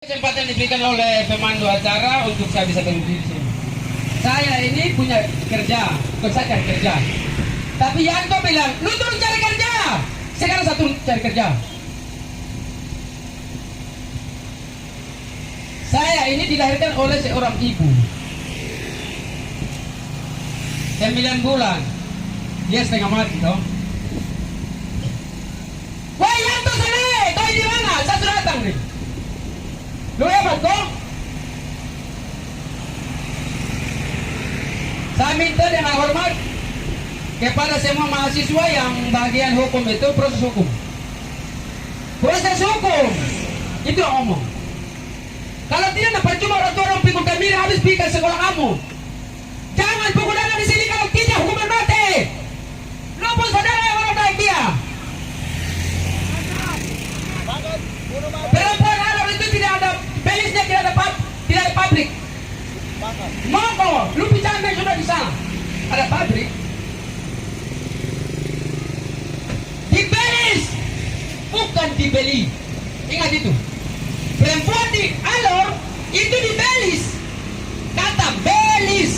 Kesempatan diberikan oleh pemandu acara untuk saya bisa berdiri di sini. Saya ini punya kerja, bukan saya cari kerja. Tapi Yanto bilang, lu turun cari kerja. Sekarang saya turun cari kerja. Saya ini dilahirkan oleh seorang ibu. 9 bulan. Dia setengah mati, toh. Wah, Yanto sana, kau di mana? Saya sudah datang nih. Lu hebat kok? Saya minta dengan hormat kepada semua mahasiswa yang bagian hukum itu proses hukum. Proses hukum itu yang ngomong. Kalau tidak, percuma orang pikul kami habis pikir sekolah kamu. Jangan pukul anak di sini kalau tidak hukuman mati. Lu pun saudara yang orang baik dia. Perempuan anak itu tidak ada belisnya, tidak ada pabrik. Monggo, lu bicara sudah di sana. Ada pabrik. Dibelis, bukan dibeli. Ingat itu. Perempuan di Alor itu dibelis. Kata belis.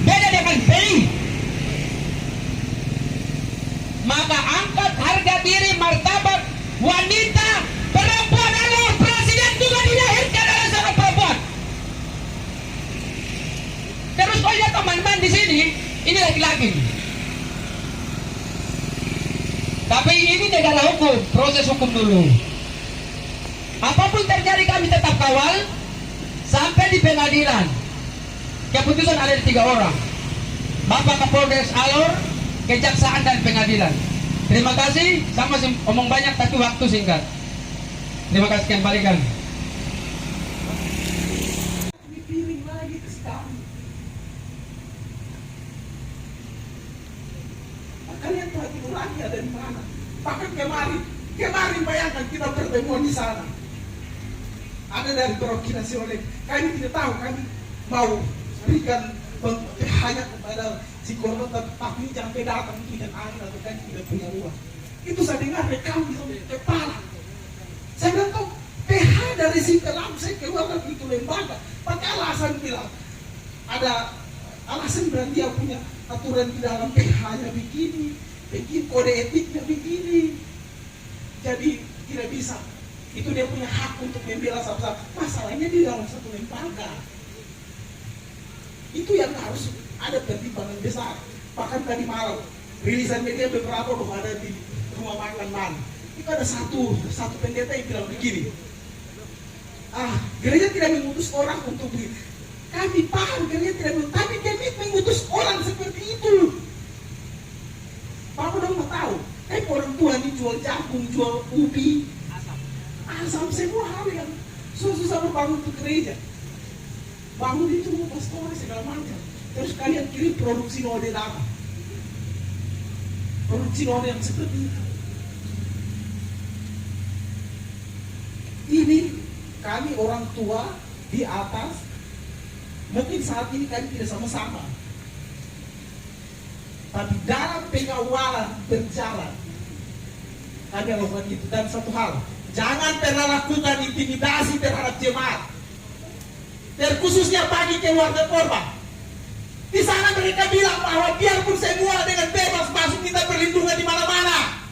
Beda dengan beli. Maka angkat harga diri martabat wanita perempuan Alor. Presiden juga dilahirkan oleh seorang perempuan. Terus kau lihat teman-teman di sini, ini laki-laki. Tapi ini negara hukum, proses hukum dulu. Apapun terjadi kami tetap kawal sampai di pengadilan. Keputusan ada di 3 orang. Bapak Kapolres Alor, Kejaksaan dan Pengadilan. Terima kasih, saya masih omong banyak tapi waktu singkat. Terima kasih, kembalikan. Kalian telah tidur lagi ada di mana? Bahkan kemarin bayangkan kita pertemuan di sana. Ada dari perwakilan Siolen. Kami tidak tahu, kami mau berikan hanya kepada si korban, tapi jangan datang tidak angin atau kan tidak punya uang. Itu saya dengar rekam di kepala. Saya bilang tuh PH dari si kelam saya keluar dari itu lembaga. Pakai alasan bilang ada alasan bilang dia punya aturan di dalam PH-nya begini, kode etiknya begini. Jadi tidak bisa. Itu dia punya hak untuk membela satu-satu. Masalahnya di dalam satu lembaga. Itu yang harus ada pertimbangan besar. Bahkan tadi malam rilisan media beberapa udah ada di rumah makan mana. Itu ada satu pendeta yang bilang begini. Gereja tidak mengutus orang untuk begini. Kami paham gereja tidak mengutus, tapi kami mengutus orang seperti itu. Bapak dong mau tahu, orang tua ini jual jagung, jual ubi, asam semua hal yang susah berbangun untuk gereja. Bangun itu mau pastor segala macam. Terus kalian kirim produksi node data. Produksi node yang seperti itu. Ini kami orang tua di atas. Mungkin saat ini kami tidak sama-sama. Tapi dalam pengawalan berjalan kami lakukan itu. Dan satu hal, jangan pernah lakukan intimidasi terhadap jemaat, terkhususnya bagi keluarga korban. Di sana mereka bilang bahwa biarpun semua dengan bebas masuk minta perlindungan di mana-mana,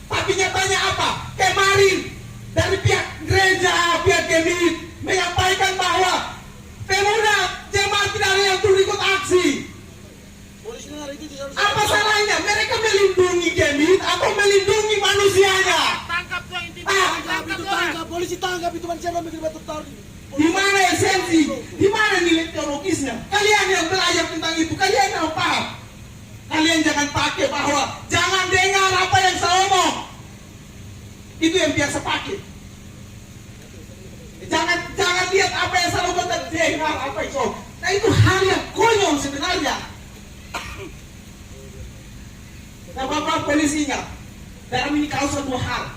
tapi nyatanya apa? Kemarin dari pihak gereja, pihak Gemit menyampaikan bahwa pemuda jemaat tidak ada yang turut ikut aksi. Apa salahnya? Mereka melindungi Gemit atau melindungi manusianya? Tangkap tuh intimidasi. Polisi tangkap itu manusia yang bikin batu tarik. Di mana esensi? Di mana nilai teologisnya? Kalian yang belajar tentang itu, kalian yang paham. Kalian jangan pakai bahwa jangan dengar apa yang saya omong. Itu yang biasa pakai. Jangan lihat apa yang saya omong dan dengar apa itu. Nah itu hal yang konyol sebenarnya. Nah Bapak polisinya, dalam ini kalau satu hal,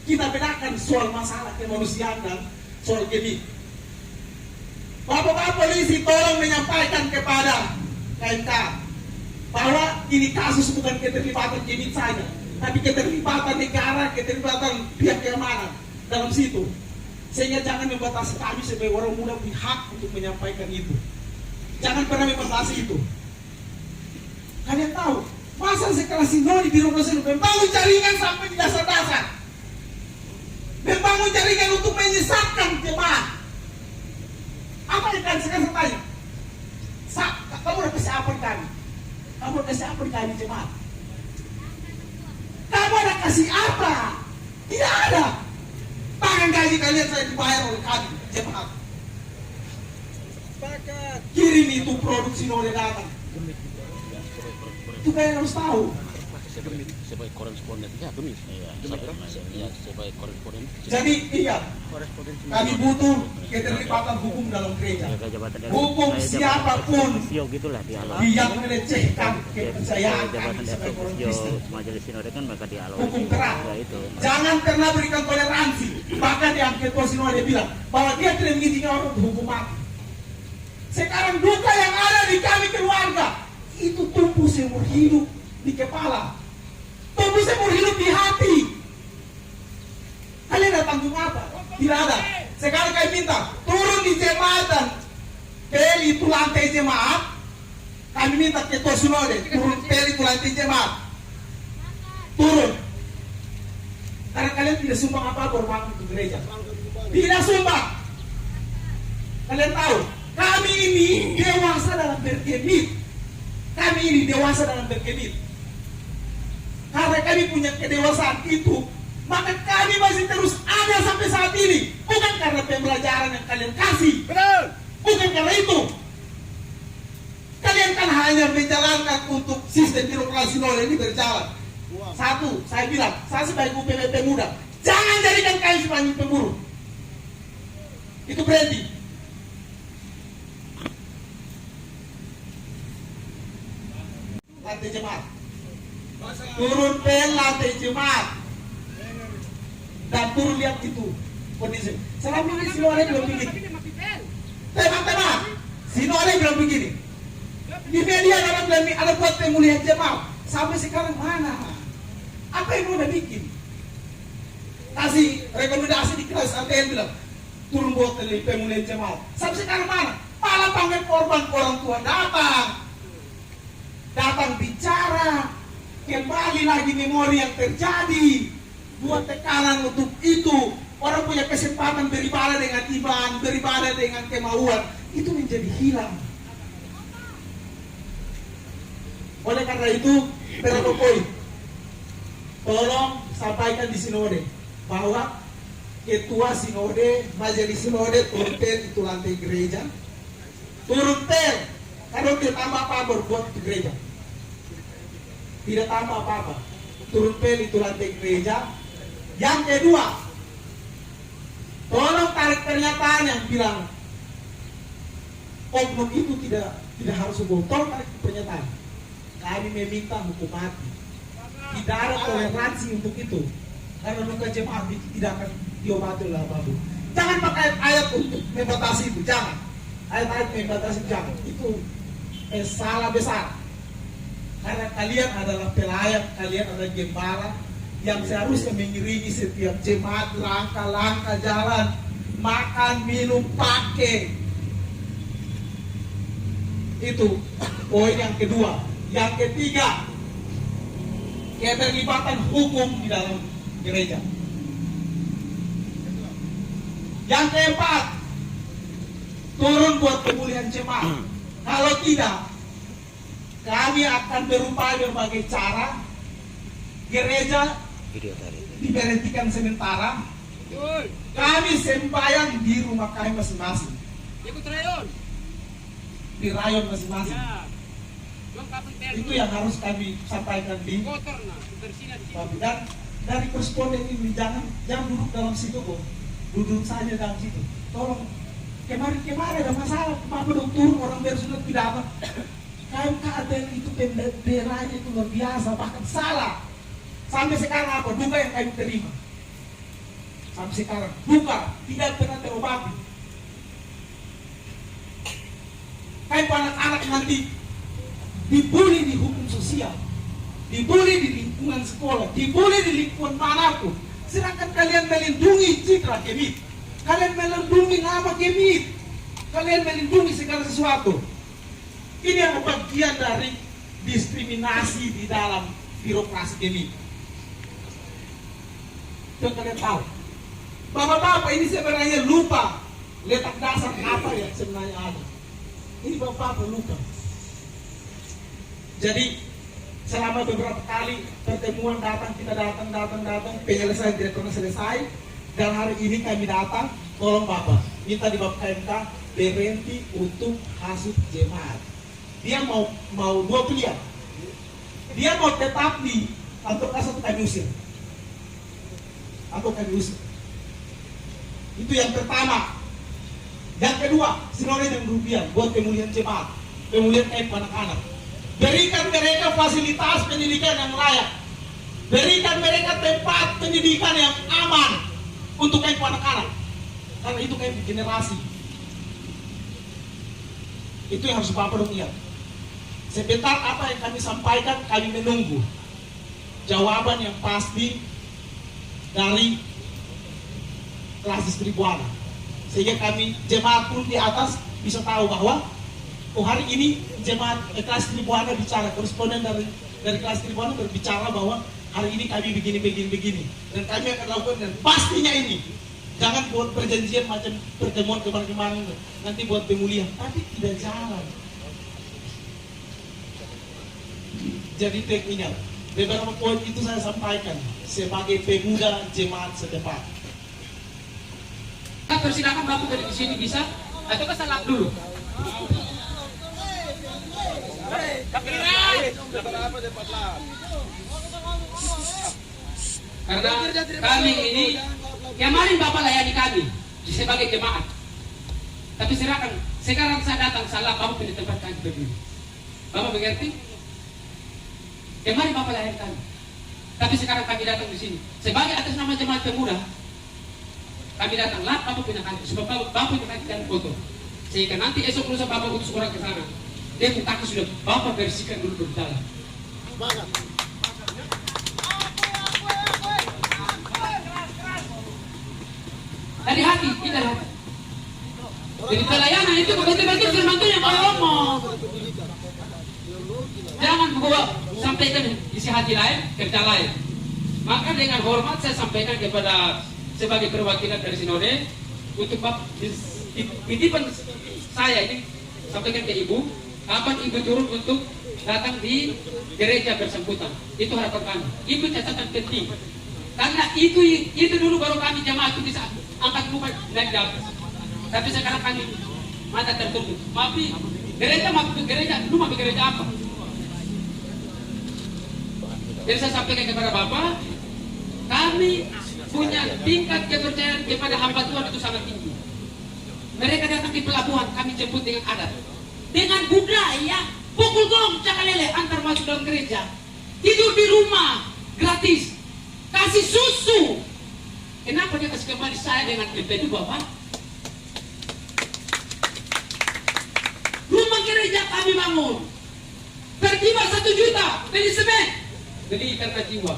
kita bedakan soal masalah kemanusiaan dan soal Gemit. Bapak polisi tolong menyampaikan kepada KMK bahwa ini kasus bukan keterlibatan Gemit saja, tapi keterlibatan negara, keterlibatan pihak keamanan dalam situ. Sehingga jangan membatasi kami sebagai orang muda punya hak untuk menyampaikan itu. Jangan pernah membatasi itu. Kalian tahu, masa sekelas Sinodi birokrasi membangun jaringan sampai di dasar-dasar, membangun jaringan untuk menyesatkan jemaat. Apa yang kalian sekarang tanya? Kamu udah kasih apa kami? Kamu udah kasih apa kami jemaat? Kamu ada kasih apa? Tidak ada. Bahkan gaji kalian saya dibayar oleh kami jemaat. Kirim itu produksi Sinode datang. Itu kalian harus tahu. Sebagai koresponden ya tulis sebagai koresponden. Jadi iya, kami butuh keterlibatan hukum dalam gereja. Hukum siapapun Gitulah yang melecehkan kepercayaan kami sebagai orang Kristen. Majelis Sinode kan maka dialog. Hukum keras. Itu. Jangan pernah berikan toleransi. Bahkan yang ketua Sinode bilang bahwa dia tidak mengizinkan orang untuk hukum mati. Sekarang duka yang ada di kami keluarga itu tumbuh seumur hidup di kepala, tumbuh seumur hidup di hati. Kalian ada tanggung apa? Tidak ada. Sekarang kami minta turun di jemaatan, peli itu lantai jemaat. Kami minta ketua Sinode turun peli itu lantai jemaat, turun. Karena kalian tidak sumbang apa-apa rumah untuk gereja, tidak sumbang. Kalian tahu, kami ini dewasa dalam berkemit. Kami ini dewasa dalam berkemit. Karena kami punya kedewasaan itu, maka kami masih terus ada sampai saat ini. Bukan karena pembelajaran yang kalian kasih. Benar. Bukan karena itu. Kalian kan hanya menjalankan untuk sistem birokrasi Sinode ini berjalan. Satu, saya bilang, saya sebagai UPWP muda, jangan jadikan kalian sebagai pemburu. Itu berhenti. Lantai jemaat, turun pel lantai jemaat, dan turun lihat itu kondisi. Selama ini Sinode belum begini. Teman-teman, Sinode belum begini. Di media ada buat pemulihan jemaat. Sampai sekarang mana? Apa yang udah bikin? Kasih rekomendasi di kelas ATN bilang turun buat pemulihan jemaat. Sampai sekarang mana? Malah panggil korban orang tua datang bicara, kembali lagi memori yang terjadi, buat tekanan untuk itu. Orang punya kesempatan beribadah dengan iman, beribadah dengan kemauan, itu menjadi hilang. Oleh karena itu, beberapa poin, tolong sampaikan di Sinode bahwa ketua Sinode, majelis Sinode turun pel itu lantai gereja, turun pel. Kalau tidak tambah apa-apa berbuat di gereja, tidak tambah apa-apa, turun pel itu lantai gereja. Yang kedua, tolong tarik pernyataan yang bilang oknum itu tidak harus hukum. Tolong tarik pernyataan. Kami meminta hukum mati. Tidak ada toleransi untuk itu. Karena luka jemaat itu tidak akan diobati oleh apapun. Jangan pakai ayat untuk membatasi itu, jangan. Ayat-ayat membatasi jangan. Itu salah besar. Karena kalian adalah pelayan, kalian adalah gembala yang seharusnya mengiringi setiap jemaat langkah-langkah jalan, makan, minum, pakai. Itu poin yang kedua. Yang ketiga, keterlibatan hukum di dalam gereja. Yang keempat, turun buat pemulihan jemaat. Kalau tidak, kami akan berupaya berbagai cara. Gereja diberhentikan sementara. Kami sembahyang di rumah kami masing-masing, di rayon masing-masing. Itu yang harus kami sampaikan di dan dari koresponden ini jangan duduk dalam situ kok, duduk saja dalam situ. Tolong, kemarin ada masalah, kenapa dong turun orang bersunat pidana? KMKATN itu benderanya itu luar biasa, bahkan salah. Sampai sekarang apa? Duka yang kami terima. Sampai sekarang duka tidak pernah terobati. Kayak anak-anak nanti dibully di hukum sosial, dibully di lingkungan sekolah, dibully di lingkungan manapun. Sedangkan kalian melindungi citra kemit. Kalian melindungi nama Kemit. Kalian melindungi segala sesuatu. Ini adalah bagian dari diskriminasi di dalam birokrasi Kemit. Itu kalian tahu. Bapak-bapak ini sebenarnya lupa letak dasar apa yang sebenarnya ada. Ini bapak-bapak lupa. Jadi selama beberapa kali pertemuan kita datang, penyelesaian tidak pernah selesai. Dan hari ini kami datang, tolong Bapak, minta di Bapak KMK berhenti untuk hasut jemaat. Dia mau dua pilihan. Dia mau tetap di kantor kasat kami usir. Atau kami usir. Itu yang pertama. Yang kedua, sinode yang rupiah buat pemulihan jemaat, pemulihan anak-anak. Berikan mereka fasilitas pendidikan yang layak. Berikan mereka tempat pendidikan yang aman untuk anak-anak. Karena itu generasi. Itu yang harus Bapak dong lihat. Sebentar apa yang kami sampaikan, kami menunggu jawaban yang pasti dari kelas distribuana. Sehingga kami jemaat pun di atas bisa tahu bahwa hari ini jemaat kelas distribuana bicara, koresponden dari kelas distribuana berbicara bahwa hari ini kami begini. Dan kami akan lakukan, dan pastinya ini jangan buat perjanjian macam pertemuan kemarin nanti buat pemulihan, tapi tidak jalan. Jadi tekniknya beberapa poin itu saya sampaikan sebagai pemuda jemaat setempat. Persilakan Bapak dari sini bisa, atau ke salam dulu. Karena kami ini kemarin Bapak layani kami sebagai jemaat. Tapi sekarang saya datang salah Bapak pilih tempat kami berdiri. Bapak mengerti? Kemarin Bapak layani kami. Tapi sekarang kami datang di sini sebagai atas nama jemaat pemuda. Kami datanglah Bapak punya kami, sebab Bapak punya kami dan foto. Sehingga nanti esok lusa Bapak utus orang ke sana. Dia minta sudah Bapak bersihkan dulu di dalam. Dari hati, tidak hati. Jadi pelayanan itu betul-betul terbantu yang kalau ngomong. Jangan bawa sampaikan isi hati lain, kerja lain. Maka dengan hormat saya sampaikan kepada sebagai perwakilan dari sinode untuk titipan saya ini sampaikan ke Ibu, kapan Ibu turun untuk datang di gereja bersangkutan. Itu harapan kami. Ibu catatan penting. Karena itu dulu baru kami jamaah itu bisa angkat muka naik ke atas. Tapi sekarang kami mata tertutup. Maaf, gereja, lu mau gereja apa? Jadi saya sampaikan kepada Bapak, kami punya tingkat kepercayaan kepada hamba Tuhan itu sangat tinggi. Mereka datang di pelabuhan, kami jemput dengan adat, dengan budaya, pukul gong, cakalele, antar masuk dalam gereja, tidur di rumah, gratis, kasih susu. Kenapa dia kasih kembali saya dengan itu Bapak? Rumah gereja kami bangun, tertiba 1 juta, beli semen, jadi karena jiwa.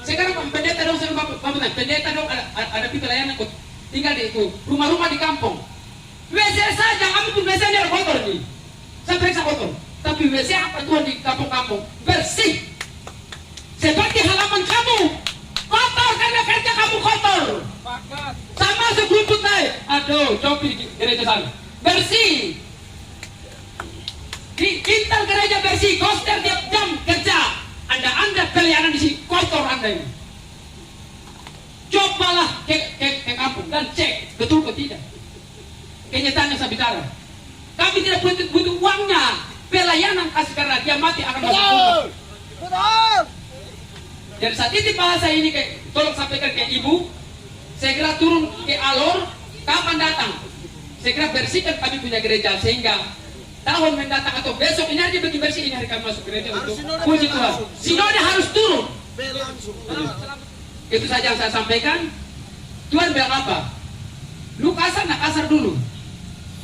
Sekarang pendeta dong, Bapak pendeta dong ada pelayanan kok tinggal di itu rumah-rumah di kampung. WC saja kami pun WC ada kotor nih, saya periksa kotor. Tapi WC apa Tuhan di kampung-kampung bersih. Seperti halaman kamu kotor karena kerja kamu kotor. Sama sebuntut naik. Aduh, copi di gereja sana bersih. Di intel gereja bersih, koster tiap jam kerja. Anda pelayanan di sini kotor Anda ini. Cobalah ke kampung dan cek betul atau tidak. Kenyataannya saya bicara. Kami tidak butuh uangnya. Pelayanan kasih karena dia mati akan masuk. Betul. Jadi saat ini bahasa ini tolong sampaikan ke Ibu. Segera turun ke Alor. Kapan datang? Segera bersihkan kami punya gereja sehingga tahun mendatang atau besok ini hari bagi bersih ini hari kami masuk gereja untuk puji Tuhan. Sinode harus turun. Itu saja yang saya sampaikan. Tuhan bilang apa? Lu kasar, nak kasar dulu.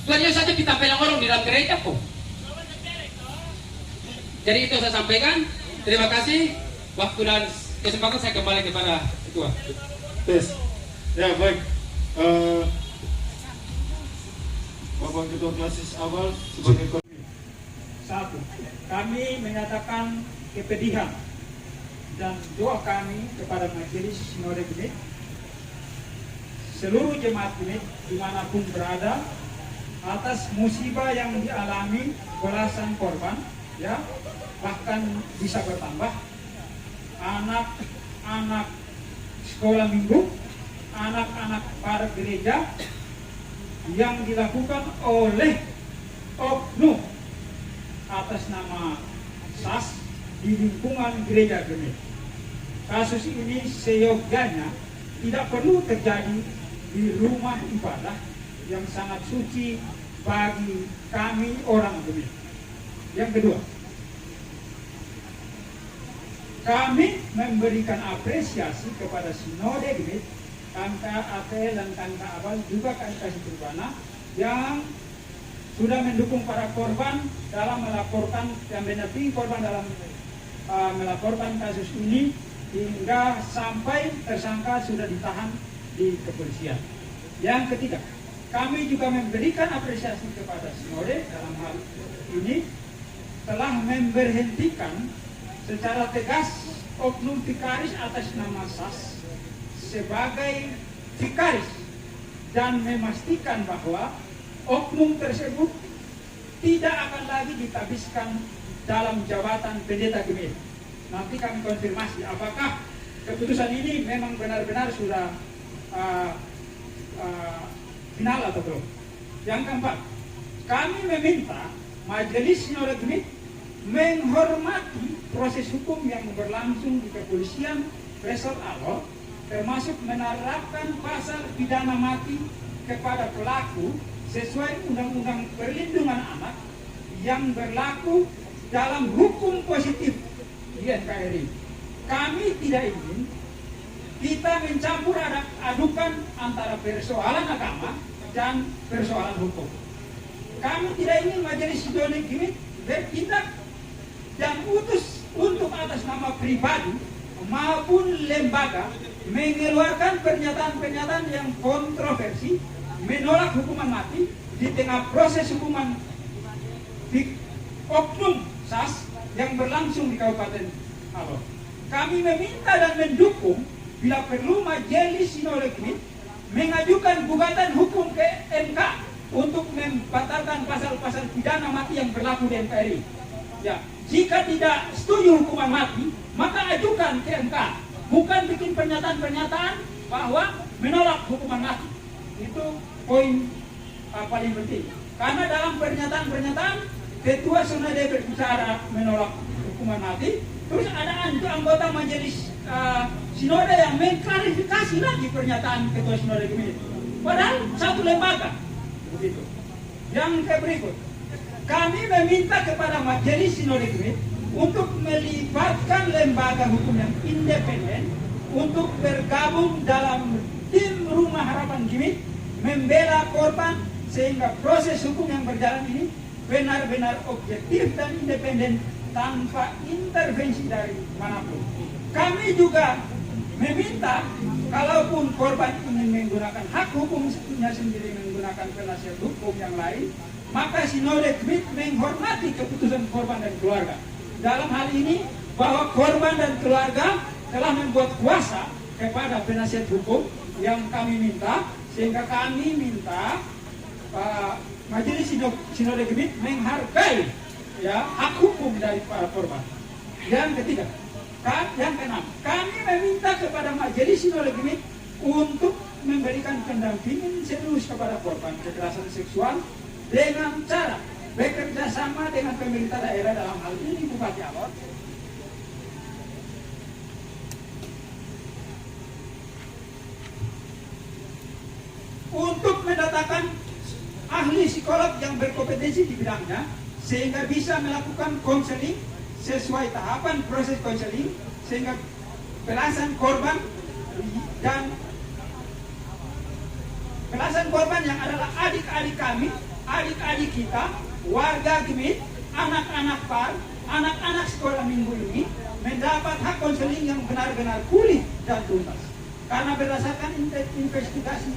Tuhan Yesus saja kita bilang orang di dalam gereja kok. Jadi itu saya sampaikan. Terima kasih. Waktu dan kesempatan saya kembali kepada Ketua. Tes. Ya baik, eh, Bapak Ketua Klasis Awal sebagai Satu, kami menyatakan kepedihan dan doa kami kepada Majelis Sinode Gemit, seluruh jemaat Gemit dimanapun berada, atas musibah yang dialami belasan korban, ya, bahkan bisa bertambah, anak-anak sekolah minggu, anak-anak para gereja yang dilakukan oleh oknum atas nama SAS di lingkungan gereja Gemit. Kasus ini seyogyanya tidak perlu terjadi di rumah ibadah yang sangat suci bagi kami orang Gemit. Yang kedua, kami memberikan apresiasi kepada Sinode Gemit, Kanka ATL dan Kanka Abal, juga Kanka Siturbana yang sudah mendukung para korban dalam melaporkan dan mendampingi korban dalam melaporkan kasus ini hingga sampai tersangka sudah ditahan di kepolisian. Yang ketiga, kami juga memberikan apresiasi kepada Sinode dalam hal ini telah memberhentikan secara tegas oknum vikaris atas nama SAS sebagai vikaris dan memastikan bahwa oknum tersebut tidak akan lagi ditabiskan dalam jabatan pendeta Gemit. Nanti kami konfirmasi apakah keputusan ini memang benar-benar sudah final atau belum. Yang keempat, kami meminta Majelis Sinode Gemit menghormati proses hukum yang berlangsung di kepolisian Resort Alor, termasuk menerapkan pasal pidana mati kepada pelaku sesuai Undang-Undang Perlindungan Anak yang berlaku dalam hukum positif di NKRI. Kami tidak ingin kita mencampur adukan antara persoalan agama dan persoalan hukum. Kami tidak ingin Majelis Sinode Gemit bertindak dan utus untuk atas nama pribadi maupun lembaga mengeluarkan pernyataan-pernyataan yang kontroversi menolak hukuman mati di tengah proses hukuman di oknum SAS yang berlangsung di Kabupaten Alor. Kami meminta dan mendukung bila perlu Majelis Sinode Gemit mengajukan gugatan hukum ke MK untuk membatalkan pasal-pasal pidana mati yang berlaku di NKRI. Ya, jika tidak setuju hukuman mati, maka ajukan ke MK. Bukan bikin pernyataan-pernyataan bahwa menolak hukuman mati. Itu poin paling penting. Karena dalam pernyataan-pernyataan Ketua Sinode berbicara menolak hukuman mati, terus ada anggota Majelis Sinode yang mengklarifikasi lagi pernyataan Ketua Sinode Gemit. Padahal satu lembaga. Begitu. Yang berikut, kami meminta kepada Majelis Sinode Gemit untuk melibatkan lembaga hukum yang independen untuk bergabung dalam tim Rumah Harapan Gemit membela korban sehingga proses hukum yang berjalan ini benar-benar objektif dan independen tanpa intervensi dari manapun. Kami juga meminta kalaupun korban ingin menggunakan hak hukumnya sendiri menggunakan penasihat hukum yang lain, maka Sinode Gemit menghormati keputusan korban dan keluarga. Dalam hal ini bahwa korban dan keluarga telah membuat kuasa kepada penasihat hukum yang kami minta, sehingga kami minta Majelis Sinode Gemit menghargai ya hak hukum dari para korban. Yang ketiga, yang keenam, kami meminta kepada Majelis Sinode Gemit untuk memberikan pendampingan serius kepada korban kekerasan seksual dengan cara bekerja sama dengan pemerintah daerah, dalam hal ini Bupati Alor, untuk mendatangkan ahli psikolog yang berkompetensi di bidangnya sehingga bisa melakukan konseling sesuai tahapan proses konseling, sehingga belasan korban yang adalah adik-adik kami, adik-adik kita, warga Gemit, anak-anak PAR, anak-anak sekolah minggu ini mendapat hak konseling yang benar-benar pulih dan tuntas. Karena berdasarkan investigasi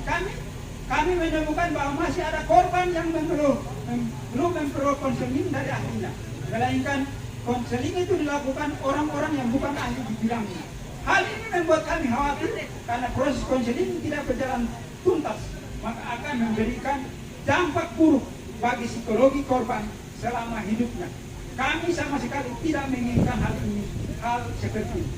kami menemukan bahwa masih ada korban yang belum memperoleh konseling dari ahlinya. Melainkan konseling itu dilakukan orang-orang yang bukan ahli di bidangnya. Hal ini membuat kami khawatir karena proses konseling tidak berjalan tuntas, maka akan memberikan dampak buruk bagi psikologi korban selama hidupnya. Kami sama sekali tidak menginginkan hal seperti ini.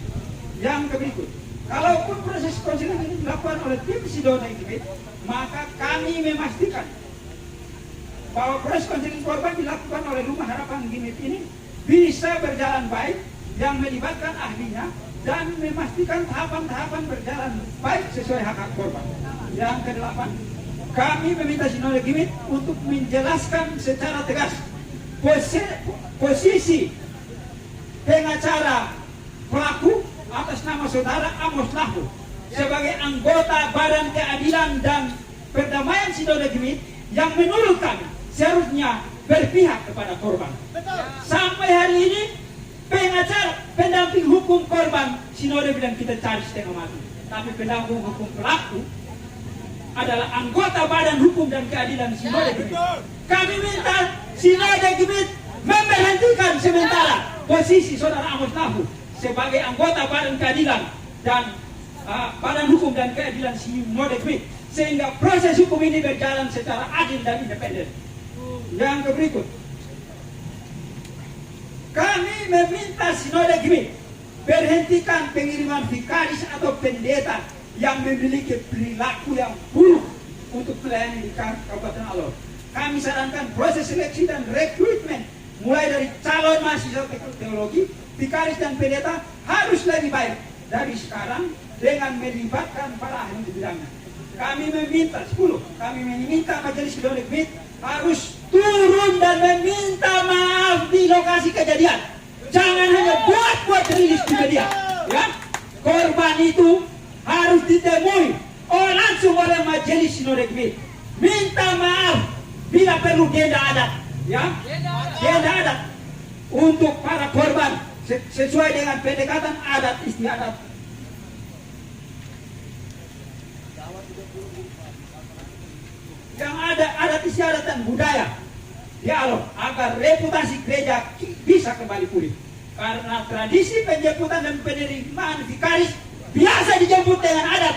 Yang berikut, kalaupun proses konseling ini dilakukan oleh tim Sidona Gimit, maka kami memastikan bahwa proses konseling korban dilakukan oleh Rumah Harapan Gimit ini bisa berjalan baik, yang melibatkan ahlinya dan memastikan tahapan-tahapan berjalan baik sesuai hak-hak korban. Yang kedelapan, kami meminta Sidona Gimit untuk menjelaskan secara tegas posisi pengacara pelaku atas nama saudara Amos Lahu sebagai anggota Badan Keadilan dan Perdamaian Sidona Gimit yang menurut kami seharusnya berpihak kepada korban. Sampai hari ini pengacara pendamping hukum korban Sidona bilang kita cari setengah mati, tapi pendamping hukum pelaku adalah anggota Badan Hukum dan Keadilan Sidona Gimit. Kami minta Sidona Gimit memberhentikan sementara posisi saudara Amos Lahu sebagai anggota Badan Keadilan dan Badan Hukum dan Keadilan Sidona Gimit, sehingga proses hukum ini berjalan secara adil dan independen. Yang berikut, kami meminta Sidona Gimit berhentikan pengiriman vikaris atau pendeta yang memiliki perilaku yang buruk untuk melayani di Kabupaten Alor. Kami sarankan proses seleksi dan rekrutmen mulai dari calon mahasiswa teologi, vikaris dan pendeta harus lebih baik dari sekarang dengan melibatkan para ahli di bidangnya. Kami meminta Majelis Sidona Gimit harus turun dan meminta maaf di lokasi kejadian. Jangan hanya buat rilis di media. Ya, korban itu harus ditemui langsung oleh Majelis Sidona Gimit. Minta maaf bila perlu denda adat. Ya, denda adat untuk para korban sesuai dengan pendekatan adat istiadat. Yang ada adat istiadat dan budaya dialog agar reputasi gereja bisa kembali pulih. Karena tradisi penjemputan dan penerimaan vikaris biasa dijemput dengan adat.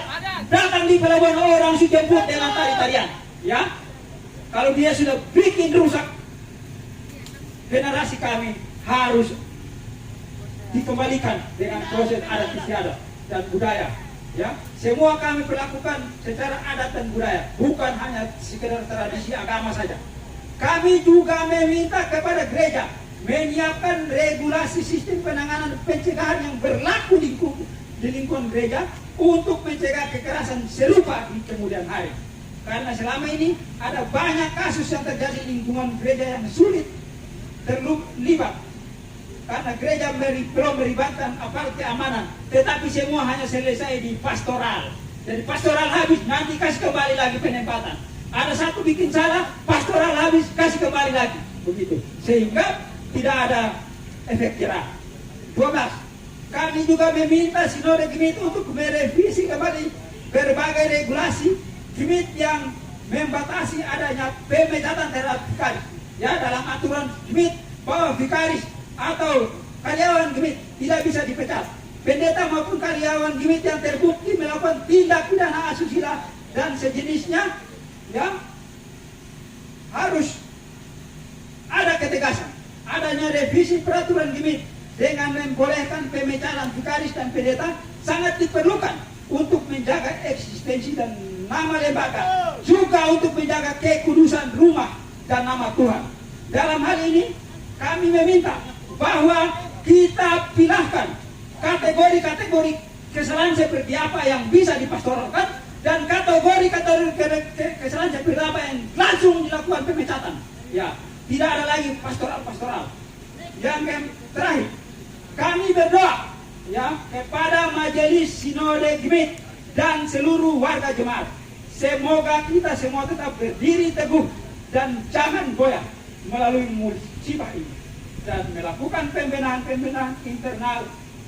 Datang di pelabuhan orang sudah jemput dengan tari-tarian. Ya, kalau dia sudah bikin rusak, generasi kami harus dikembalikan dengan proses adat istiadat dan budaya. Ya, semua kami perlakukan secara adat dan budaya, bukan hanya sekedar tradisi agama saja. Kami juga meminta kepada gereja menyiapkan regulasi sistem penanganan pencegahan yang berlaku di lingkungan gereja untuk mencegah kekerasan serupa di kemudian hari. Karena selama ini ada banyak kasus yang terjadi di lingkungan gereja yang sulit terlibat. Karena gereja belum melibatkan aparat keamanan, tetapi semua hanya selesai di pastoral. Jadi pastoral habis, nanti kasih kembali lagi penempatan. Ada satu bikin salah, pastoral habis, kasih kembali lagi. Begitu. Sehingga tidak ada efek jerah. 12. Kami juga meminta Sidona Gimit untuk merevisi kembali berbagai regulasi Gimit yang membatasi adanya pemecatan terhadap vikaris. Ya, dalam aturan Gimit bahwa vikaris atau karyawan Gimit tidak bisa dipecat. Pendeta maupun karyawan Gimit yang terbukti melakukan tindak pidana asusila dan sejenisnya, ya, harus ada ketegasan. Adanya revisi peraturan Gimit dengan membolehkan pemecatan vikaris dan pendeta sangat diperlukan untuk menjaga eksistensi dan nama lembaga, juga untuk menjaga kekudusan rumah dan nama Tuhan. Dalam hal ini kami meminta bahwa kita pilahkan kategori-kategori kesalahan seperti apa yang bisa dipastoralkan dan kategori kesalahan seperti apa yang langsung dilakukan pemecatan. Ya, tidak ada lagi pastoral. Yang terakhir, kami berdoa ya kepada Majelis Sidona Gimit dan seluruh warga jemaat, semoga kita semua tetap berdiri teguh dan jangan goyah melalui musibah ini, dan melakukan pembenahan internal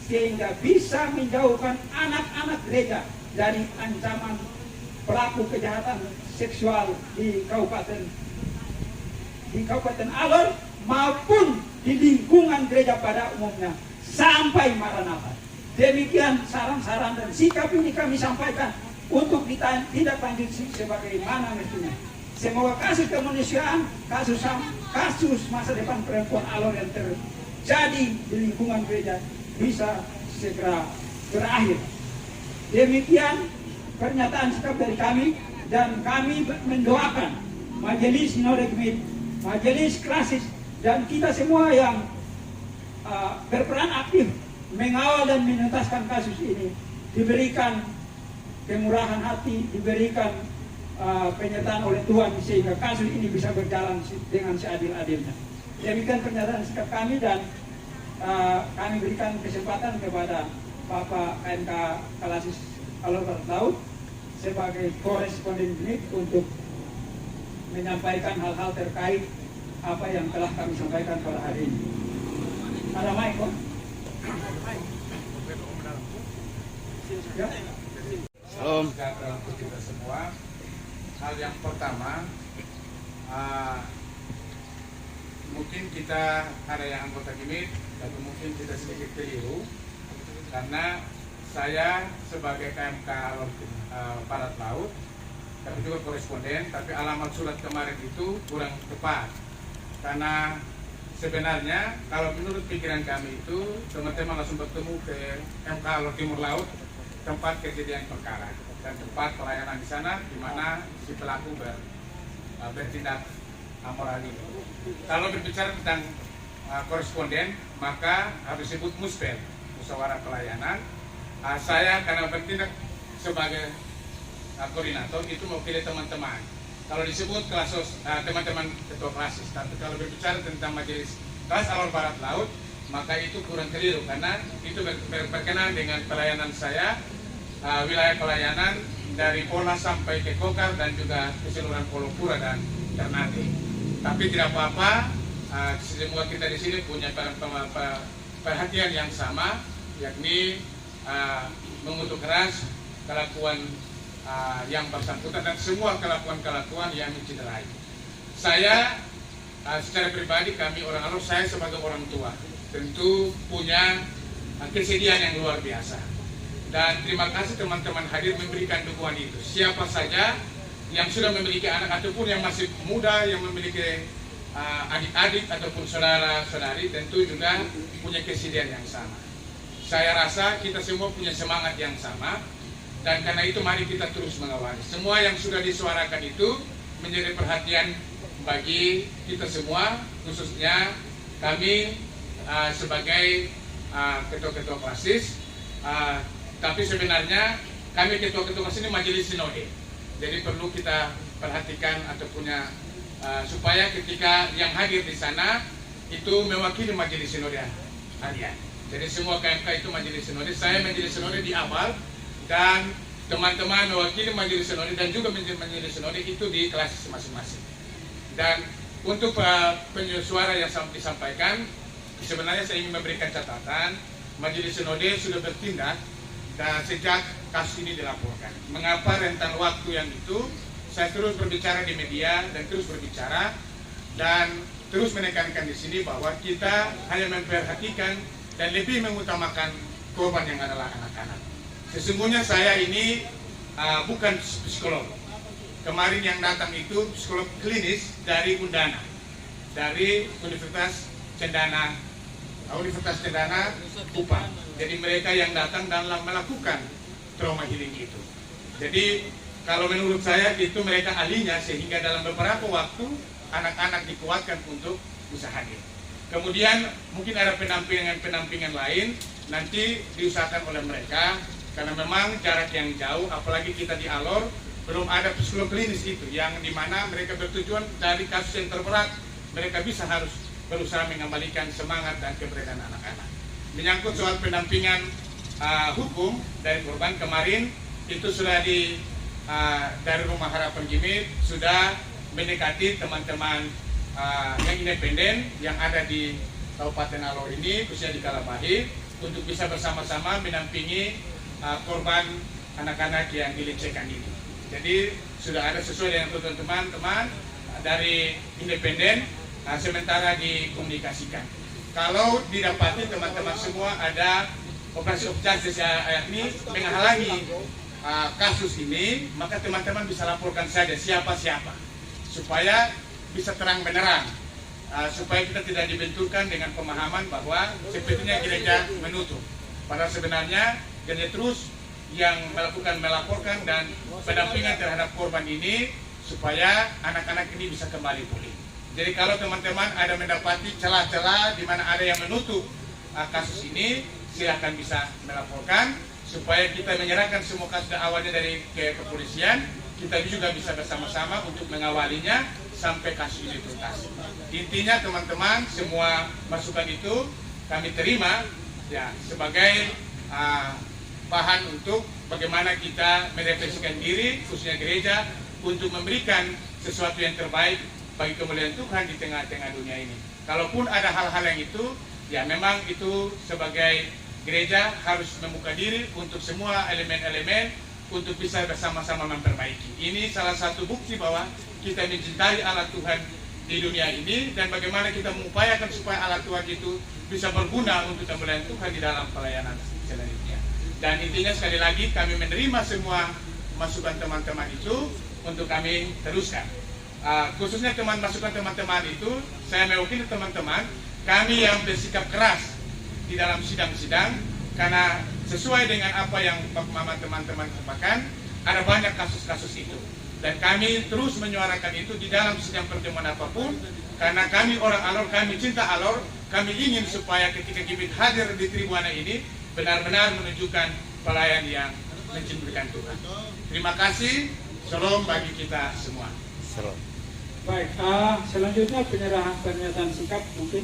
sehingga bisa menjauhkan anak-anak gereja dari ancaman pelaku kejahatan seksual di Kabupaten Alor maupun di lingkungan gereja pada umumnya sampai Maranatha. Demikian saran-saran dan sikap ini kami sampaikan untuk ditindaklanjuti sebagaimana mestinya. Semoga kasus kemanusiaan, kasus masa depan perempuan Alor yang terjadi di lingkungan gereja bisa segera berakhir. Demikian pernyataan sikap dari kami, dan kami mendoakan Majelis Sinode Gemit, Majelis Klasis, dan kita semua yang berperan aktif mengawal dan menuntaskan kasus ini diberikan kemurahan hati, diberikan penyertaan oleh Tuhan sehingga kasus ini bisa berjalan dengan seadil-adilnya. Demikian pernyataan sikap kami, dan kami berikan kesempatan kepada Bapak KMK Kalasis Alor Barat Laut sebagai koresponden unit untuk menyampaikan hal-hal terkait apa yang telah kami sampaikan pada hari ini. Ada mic kok? Ya. Salam. Sejahtera untuk kita semua. Hal yang pertama, mungkin kita ada yang anggota Gemit, tapi mungkin kita sedikit keliru, karena saya sebagai KMK Barat Laut, tapi juga koresponden, tapi alamat surat kemarin itu kurang tepat, karena sebenarnya kalau menurut pikiran kami itu teman-teman langsung bertemu ke MK Alor Timur Laut, tempat kejadian perkara dan tempat pelayanan di sana, di mana si pelaku bertindak amoral ini. Kalau berbicara tentang koresponden, maka harus disebut muspel, musyawarah pelayanan. Saya karena bertindak sebagai koordinator itu mewakili teman-teman. Kalau disebut teman-teman ketua klasis, tapi kalau berbicara tentang majelis kelas Alor Barat Laut, maka itu kurang keliru, karena itu berkenaan dengan pelayanan saya, wilayah pelayanan dari Pola sampai ke Kokar dan juga keseluruhan Polopura dan Ternate. Tapi tidak apa-apa, semua kita di sini punya perhatian yang sama, yakni mengutuk keras kelakuan yang bersangkutan dan semua kelakuan-kelakuan yang mencederai. Saya secara pribadi, kami orang Alor, saya sebagai orang tua tentu punya kesedihan yang luar biasa. Dan terima kasih teman-teman hadir memberikan dukungan itu. Siapa saja yang sudah memiliki anak ataupun yang masih muda, yang memiliki adik-adik ataupun saudara-saudari, tentu juga punya kesedihan yang sama. Saya rasa kita semua punya semangat yang sama, dan karena itu mari kita terus mengawali. Semua yang sudah disuarakan itu menjadi perhatian bagi kita semua, khususnya kami sebagai ketua-ketua klasis. Tapi sebenarnya kami ketua-ketua klasis ini majelis sinode, jadi perlu kita perhatikan atau punya supaya ketika yang hadir di sana itu mewakili majelis sinode harian. Jadi semua KMK itu majelis sinode, saya majelis sinode di awal, dan teman-teman mewakili majelis sinode dan juga majelis sinode itu di kelas masing-masing. Dan untuk penyuara yang disampaikan, sebenarnya saya ingin memberikan catatan, majelis sinode sudah bertindak dan sejak kasus ini dilaporkan. Mengapa rentang waktu yang itu saya terus berbicara di media dan terus berbicara dan terus menekankan di sini bahwa kita hanya memperhatikan dan lebih mengutamakan korban yang adalah anak-anak. Sesungguhnya saya ini bukan psikolog. Kemarin yang datang itu psikolog klinis dari Undana, dari Universitas Cendana Kupang. Jadi mereka yang datang dan melakukan trauma healing itu. Jadi kalau menurut saya itu mereka ahlinya, sehingga dalam beberapa waktu anak-anak dikuatkan untuk bisa hadir. Kemudian mungkin ada pendampingan lain nanti diusahakan oleh mereka, karena memang jarak yang jauh, apalagi kita di Alor belum ada psikolog klinis itu, yang dimana mereka bertujuan dari kasus yang terberat mereka bisa harus berusaha mengembalikan semangat dan keberadaan anak-anak. Menyangkut soal pendampingan hukum dari korban, kemarin itu sudah dari Rumah Harapan Gemit sudah mendekati teman-teman yang independen yang ada di Kabupaten Alor ini, khususnya di Kalabahit, untuk bisa bersama-sama mendampingi korban anak-anak yang dilecehkan ini. Jadi sudah ada sesuai dengan tuntutan teman-teman dari independen, sementara dikomunikasikan. Kalau didapati teman-teman semua ada operasi of justice ini menghalangi kasus ini, maka teman-teman bisa laporkan saja siapa-siapa supaya bisa terang benerang, supaya kita tidak dibenturkan dengan pemahaman bahwa sepertinya gereja menutup. Padahal sebenarnya gereja terus yang melaporkan dan pendampingan terhadap korban ini supaya anak-anak ini bisa kembali pulih. Jadi kalau teman-teman ada mendapati celah-celah di mana ada yang menutup kasus ini, silakan bisa melaporkan supaya kita menyerahkan semua kasus awalnya dari kepolisian, kita juga bisa bersama-sama untuk mengawalinya sampai kasus ini tuntas. Intinya teman-teman, semua masukan itu kami terima ya sebagai bahan untuk bagaimana kita merefleksikan diri, khususnya gereja, untuk memberikan sesuatu yang terbaik bagi kemuliaan Tuhan di tengah-tengah dunia ini. Kalaupun ada hal-hal yang itu, ya memang itu sebagai gereja harus membuka diri untuk semua elemen-elemen untuk bisa bersama-sama memperbaiki. Ini salah satu bukti bahwa kita mencintai Allah Tuhan di dunia ini dan bagaimana kita mengupayakan supaya Allah Tuhan itu bisa berguna untuk kemuliaan Tuhan di dalam pelayanan selanjutnya. Dan intinya sekali lagi kami menerima semua masukan teman-teman itu untuk kami teruskan. Khususnya masukan teman-teman itu, saya mewakili teman-teman, kami yang bersikap keras di dalam sidang-sidang, karena sesuai dengan apa yang teman-teman sampaikan, ada banyak kasus-kasus itu. Dan kami terus menyuarakan itu di dalam sidang pertemuan apapun, karena kami orang Alor, kami cinta Alor, kami ingin supaya ketika Gimit hadir di Tribuana ini, benar-benar menunjukkan pelayan yang mencintai Tuhan. Terima kasih, shalom bagi kita semua. Shalom. Baik, selanjutnya penyerahan pernyataan sikap mungkin.